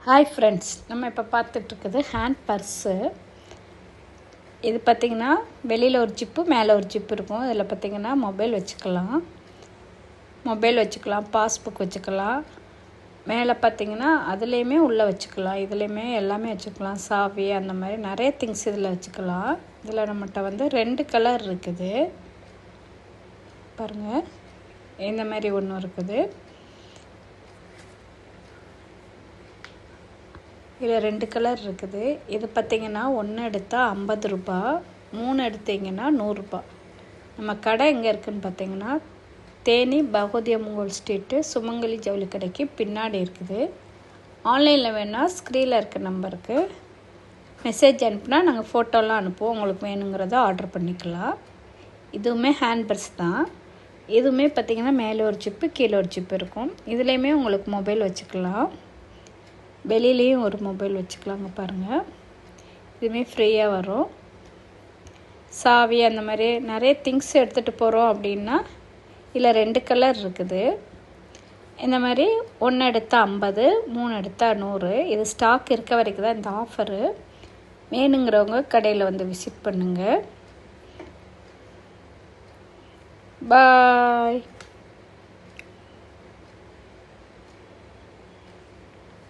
Hi friends, நம்ம இப்போ பார்த்துட்ருக்குது hand purse. இது பார்த்திங்கன்னா வெளியில் ஒரு ஜிப்பு, மேலே ஒரு ஜிப்பு இருக்கும். இதில் பார்த்திங்கன்னா மொபைல் வச்சுக்கலாம், பாஸ்புக் வச்சுக்கலாம். மேலே பார்த்திங்கன்னா அதுலேயுமே உள்ளே வச்சுக்கலாம், இதுலேயுமே எல்லாமே வச்சுக்கலாம். சாவி அந்த மாதிரி நிறைய திங்ஸ் இதில் வச்சுக்கலாம். இதில் நம்மகிட்ட வந்து 2 கலர் இருக்குது பாருங்கள். இந்த மாதிரி ஒன்று இருக்குது, இதில் 2 கலர் இருக்குது. இது பார்த்திங்கன்னா 1 எடுத்தால் 50 ரூபா, 3 எடுத்திங்கன்னா 100 ரூபா. நம்ம கடை எங்கே இருக்குதுன்னு பார்த்திங்கன்னா தேனி பகவதியம்மன் ஸ்ட்ரீட்டு சுமங்கலி ஜவுளி கடைக்கு பின்னாடி இருக்குது. ஆன்லைனில் வேணால் ஸ்க்ரீனில் இருக்க நம்பருக்கு மெசேஜ் அனுப்புனா நாங்கள் ஃபோட்டோலாம் அனுப்புவோம். உங்களுக்கு வேணுங்கிறத ஆர்டர் பண்ணிக்கலாம். இதுவுமே ஹேண்ட் பர்ஸ் தான். இதுவுமே பார்த்திங்கன்னா மேலே ஒரு ஜிப்பு, கீழே ஒரு ஜிப்பு இருக்கும். இதுலேயுமே உங்களுக்கு மொபைல் வச்சுக்கலாம், வெளியிலையும் ஒரு மொபைல் வச்சுக்கலாங்க பாருங்கள். இதுவுமே ஃப்ரீயாக வரும். சாவி அந்த மாதிரி நிறைய திங்ஸ் எடுத்துகிட்டு போகிறோம் அப்படின்னா இதில் 2 கலர் இருக்குது. இந்த மாதிரி 1 எடுத்தால் 50, 3 எடுத்தால் 100. இது ஸ்டாக் இருக்க வரைக்கும் தான் இந்த ஆஃபரு. வேணுங்கிறவங்க கடையில் வந்து விசிட் பண்ணுங்கள். பாய்.